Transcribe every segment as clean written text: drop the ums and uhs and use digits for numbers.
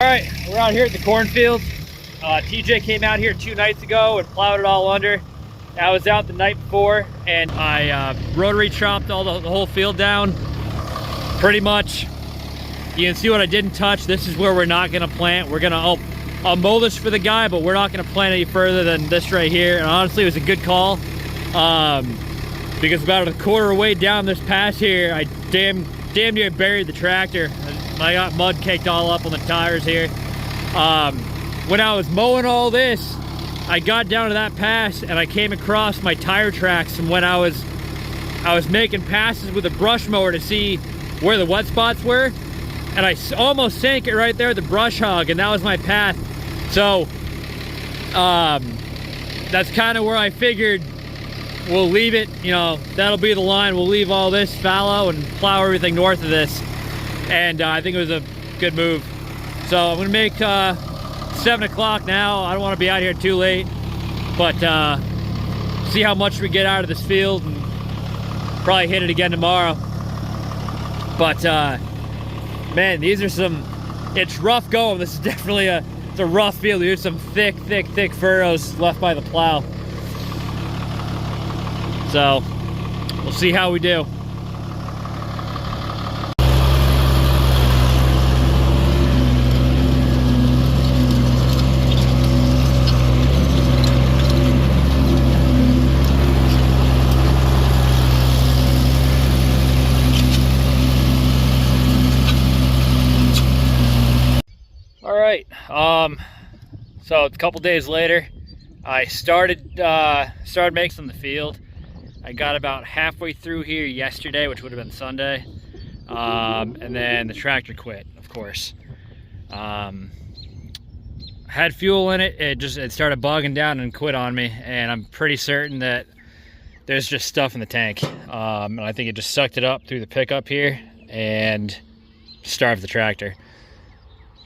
right, we're out here at the cornfield. TJ came out here 2 nights ago and plowed it all under. I was out the night before and I rotary chopped all the whole field down. Pretty much, you can see what I didn't touch. This is where we're not gonna plant. We're gonna, I'll mow this for the guy, but we're not gonna plant any further than this right here. And honestly, it was a good call. Because about a quarter way down this pass here, I damn near buried the tractor. I got mud caked all up on the tires here. When I was mowing all this, I got down to that pass and I came across my tire tracks from when I was making passes with a brush mower to see where the wet spots were, and I almost sank it right there at the brush hog, and that was my path. So that's kind of where I figured we'll leave it, you know, that'll be the line. We'll leave all this fallow and plow everything north of this, and I think it was a good move. So I'm gonna make 7 o'clock now. I don't want to be out here too late, but see how much we get out of this field and probably hit it again tomorrow. But man, these are it's rough going. This is definitely it's a rough field. There's some thick furrows left by the plow. So we'll see how we do. So a couple days later, I started making the field. I got about halfway through here yesterday, which would have been Sunday, and then the tractor quit, of course. Had fuel in it. It started bogging down and quit on me, and I'm pretty certain that there's just stuff in the tank. And I think it just sucked it up through the pickup here and starved the tractor.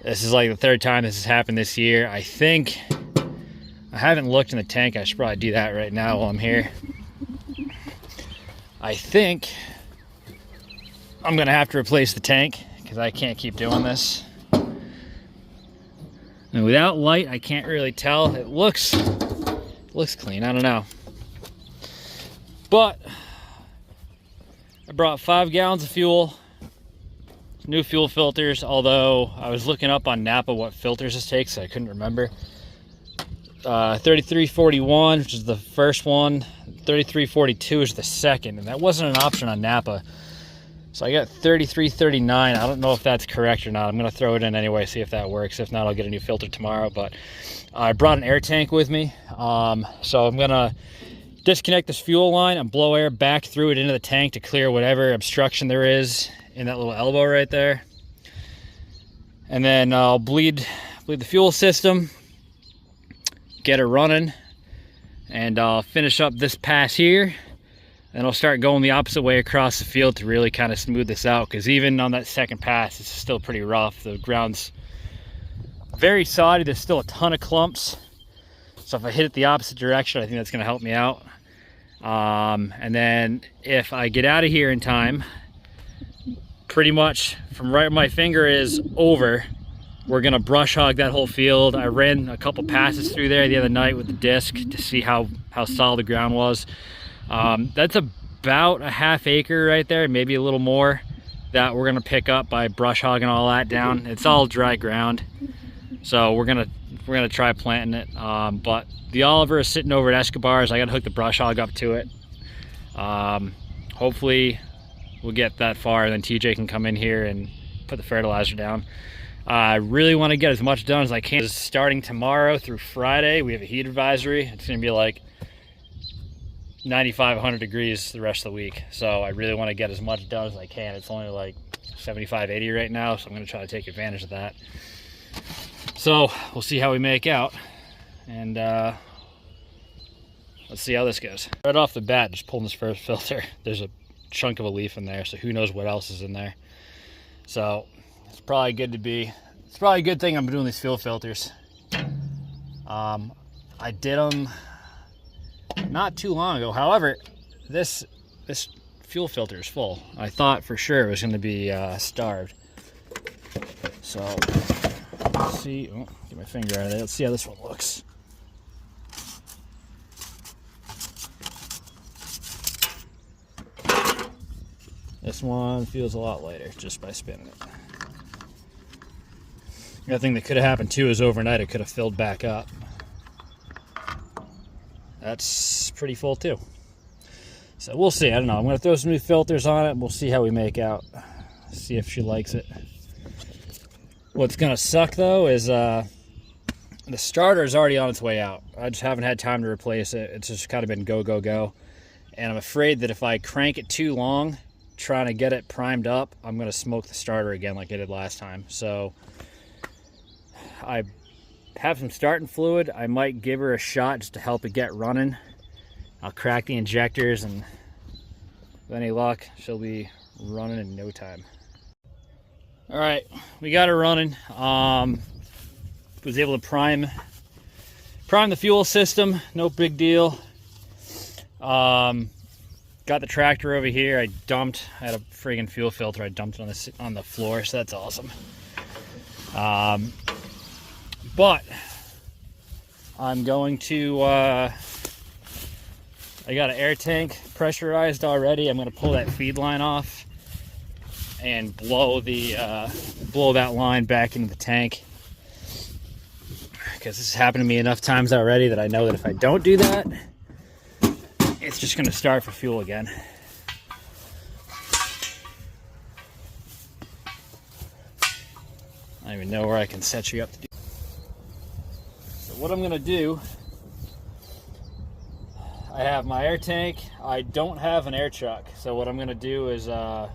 This is like the 3rd time this has happened this year. I think, I haven't looked in the tank. I should probably do that right now while I'm here. I think I'm gonna have to replace the tank because I can't keep doing this. And without light, I can't really tell. It looks clean, I don't know. But I brought 5 gallons of fuel. New fuel filters, although I was looking up on Napa what filters this takes, so I couldn't remember. 3341, which is the first one. 3342 is the second, and that wasn't an option on Napa. So I got 3339. I don't know if that's correct or not. I'm gonna throw it in anyway, see if that works. If not, I'll get a new filter tomorrow. But I brought an air tank with me. So I'm gonna disconnect this fuel line and blow air back through it into the tank to clear whatever obstruction there is in that little elbow right there. And then I'll bleed the fuel system, get it running, and I'll finish up this pass here, and I'll start going the opposite way across the field to really kind of smooth this out, because even on that second pass, it's still pretty rough. The ground's very soddy. There's still a ton of clumps. So if I hit it the opposite direction, I think that's gonna help me out. And then if I get out of here in time, pretty much from right where my finger is over, we're gonna brush hog that whole field. I ran a couple passes through there the other night with the disc to see how solid the ground was. That's about a ½ acre right there, maybe a little more, that we're gonna pick up by brush hogging all that down. It's all dry ground, so we're gonna try planting it. But the Oliver is sitting over at Escobar's. I gotta hook the brush hog up to it. Hopefully we'll get that far, and then TJ can come in here and put the fertilizer down. I really want to get as much done as I can. Starting tomorrow through Friday, we have a heat advisory. It's going to be like 95, 100 degrees the rest of the week. So I really want to get as much done as I can. It's only like 75, 80 right now, so I'm going to try to take advantage of that. So we'll see how we make out, and let's see how this goes. Right off the bat, just pulling this first filter, there's a chunk of a leaf in there, so who knows what else is in there. So it's probably a good thing I'm doing these fuel filters. I did them not too long ago. However, this fuel filter is full. I thought for sure it was going to be starved. So Let's see, oh, get my finger out of there. Let's see how this one looks. This one feels a lot lighter just by spinning it. The other thing that could have happened too is overnight it could have filled back up. That's pretty full too. So we'll see. I don't know. I'm going to throw some new filters on it and we'll see how we make out. See if she likes it. What's going to suck though is the starter is already on its way out. I just haven't had time to replace it. It's just kind of been go, go, go. And I'm afraid that if I crank it too long, trying to get it primed up, I'm going to smoke the starter again like I did last time. So I have some starting fluid. I might give her a shot just to help it get running. I'll crack the injectors and with any luck, she'll be running in no time. All right, we got her running. Was able to prime the fuel system, no big deal. Got the tractor over here. I had a friggin' fuel filter. I dumped it on the floor, so that's awesome. But I'm going to, I got an air tank pressurized already. I'm going to pull that feed line off and blow that line back into the tank. Because this has happened to me enough times already that I know that if I don't do that, it's just going to start for fuel again. I don't even know where I can set you up to do. So what I'm going to do, I have my air tank. I don't have an air chuck. So what I'm going to do is I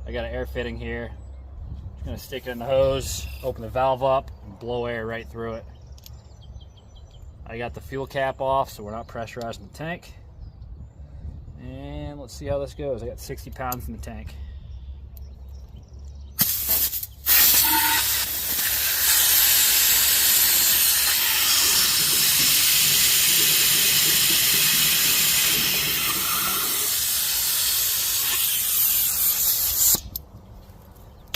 got an air fitting here. I'm going to stick it in the hose, open the valve up, and blow air right through it. I got the fuel cap off, so we're not pressurizing the tank. And let's see how this goes. I got 60 pounds in the tank.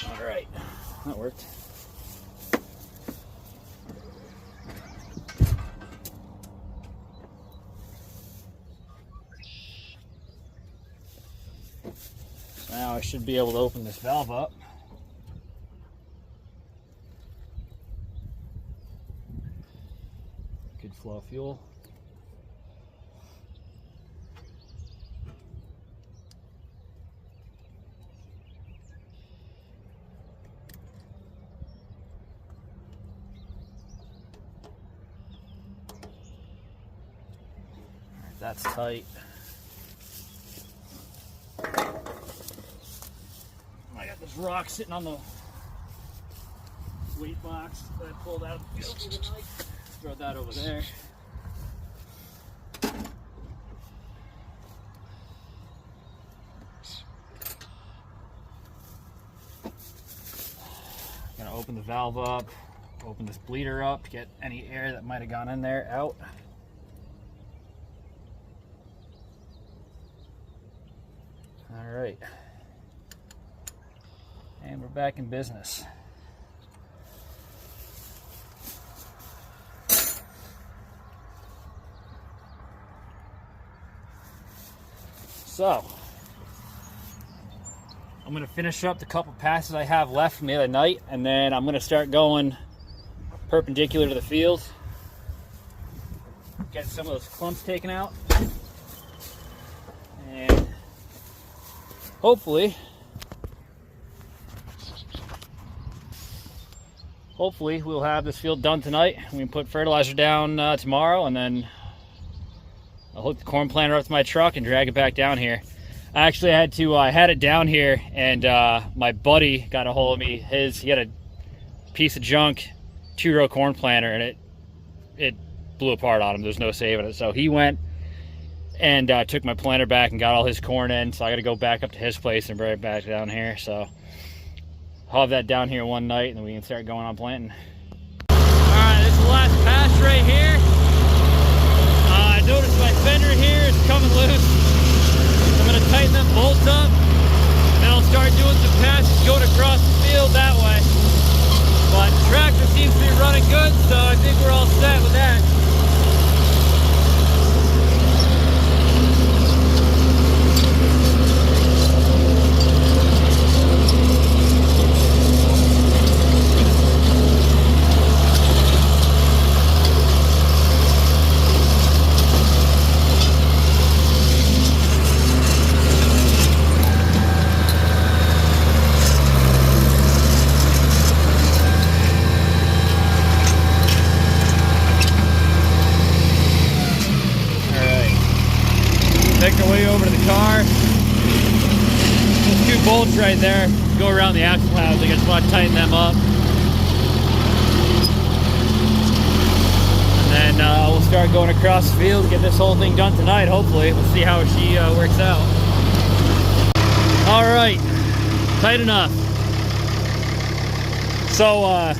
All right, that worked. Now I should be able to open this valve up. Good flow of fuel. All right, that's tight. There's rock sitting on the weight box that I pulled out of the field the other night. Throw that over there. Gonna open the valve up, open this bleeder up, get any air that might have gone in there out. All right. And we're back in business. So, I'm going to finish up the couple passes I have left from the other night, and then I'm going to start going perpendicular to the field. Get some of those clumps taken out. And hopefully we'll have this field done tonight. We can put fertilizer down tomorrow, and then I'll hook the corn planter up to my truck and drag it back down here. Actually, I had it down here, and my buddy got a hold of me. He had a piece of junk 2-row corn planter, and it blew apart on him. There's no saving it. So he went and took my planter back and got all his corn in. So I got to go back up to his place and bring it back down here. So I'll have that down here one night, and then we can start going on planting. Alright, this is the last pass right here. I noticed my fender here is coming loose. I'm going to tighten them bolts up, then I'll start doing some passes going across the field that way. But the tractor seems to be running good, so I think we're all set with that. Make our way over to the car. Those two bolts right there go around the axle halves. I just want to tighten them up. And then we'll start going across the field, get this whole thing done tonight, hopefully. We'll see how she works out. All right, tight enough. So,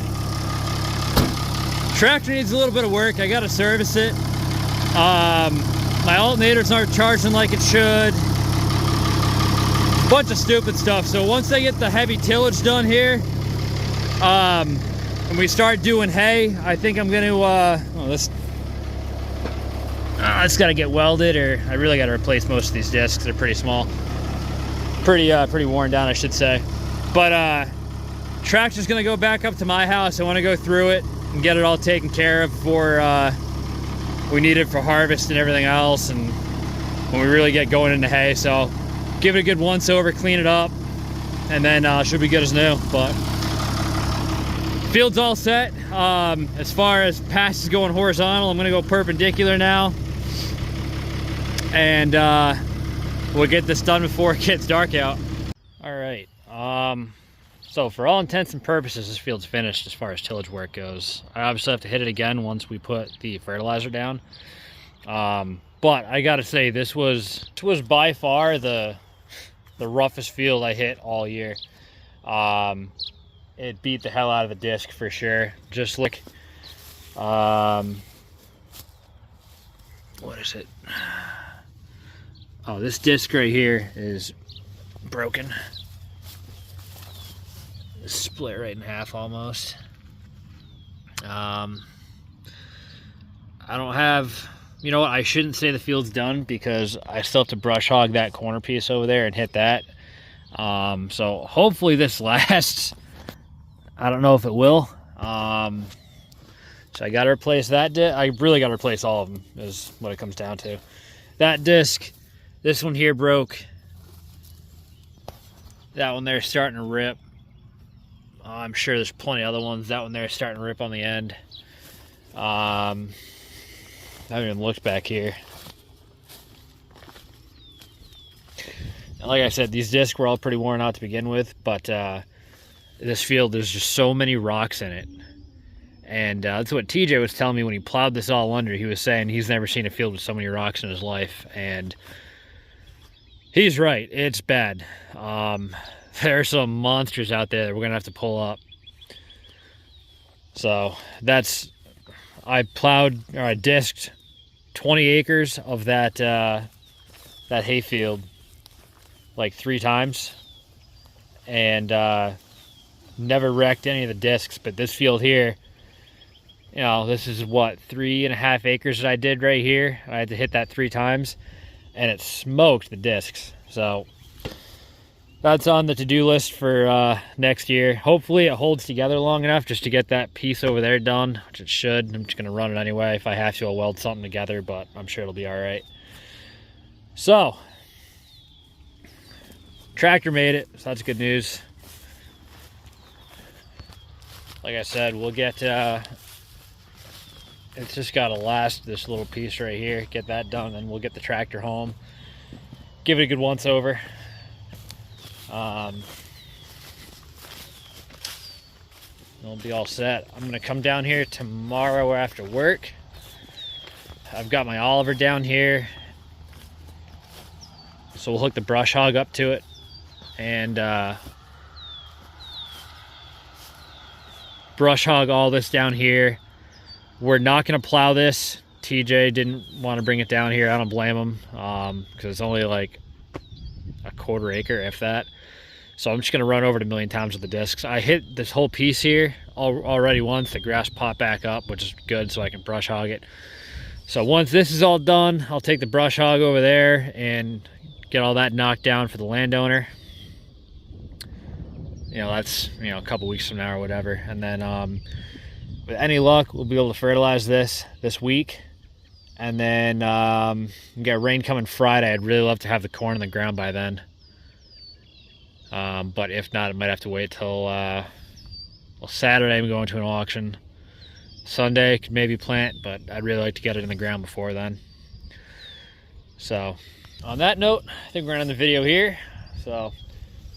tractor needs a little bit of work. I gotta service it. My alternators aren't charging like it should. A bunch of stupid stuff. So once I get the heavy tillage done here, and we start doing hay, I think I'm gonna, it's gotta get welded, or I really gotta replace most of these discs. They're pretty small. Pretty worn down, I should say. But tractor's gonna go back up to my house. I wanna go through it and get it all taken care of before, we need it for harvest and everything else, and when we really get going into hay. So give it a good once over, clean it up, and then should be good as new. But field's all set. As far as passes going horizontal, I'm gonna go perpendicular now, and we'll get this done before it gets dark out. All right, so for all intents and purposes, this field's finished as far as tillage work goes. I obviously have to hit it again once we put the fertilizer down. But I gotta say, this was by far the roughest field I hit all year. It beat the hell out of the disc for sure. Just like, what is it? Oh, this disc right here is broken. Split right in half almost. I don't have, you know what, I shouldn't say the field's done, because I still have to brush hog that corner piece over there and hit that. So hopefully this lasts. I don't know if it will. So I got to replace that disc. I really got to replace all of them is what it comes down to. That disc, this one here broke. That one there is starting to rip. I'm sure there's plenty of other ones. That one there is starting to rip on the end. I haven't even looked back here. And like I said, these discs were all pretty worn out to begin with, but this field, there's just so many rocks in it. And that's what TJ was telling me when he plowed this all under. He was saying he's never seen a field with so many rocks in his life, and he's right. It's bad. There are some monsters out there that we're gonna have to pull up. So I plowed, or I disked 20 acres of that hay field like 3 times, and never wrecked any of the discs. But this field here, you know, this is what, 3.5 acres that I did right here. I had to hit that 3 times, and it smoked the discs. So that's on the to-do list for next year. Hopefully it holds together long enough just to get that piece over there done, which it should. I'm just gonna run it anyway. If I have to, I'll weld something together, but I'm sure it'll be all right. So, tractor made it, so that's good news. Like I said, we'll get, it's just gotta last this little piece right here, get that done, and we'll get the tractor home, give it a good once over. We'll be all set. I'm gonna come down here tomorrow after work. I've got my Oliver down here, so we'll hook the brush hog up to it, and brush hog all this down here. We're not gonna plow this. TJ didn't want to bring it down here. I don't blame him, because it's only like a 1/4 acre, if that. So I'm just gonna run over it a million times with the discs. I hit this whole piece here already once. The grass popped back up, which is good, so I can brush hog it. So once this is all done, I'll take the brush hog over there and get all that knocked down for the landowner. You know, that's, you know, a couple weeks from now or whatever. And then with any luck, we'll be able to fertilize this week. And then we got rain coming Friday. I'd really love to have the corn in the ground by then. But if not, I might have to wait till well, Saturday I'm going to an auction. Sunday could maybe plant, but I'd really like to get it in the ground before then. So on that note, I think we're gonna end the video here. So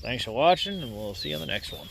thanks for watching, and we'll see you on the next one.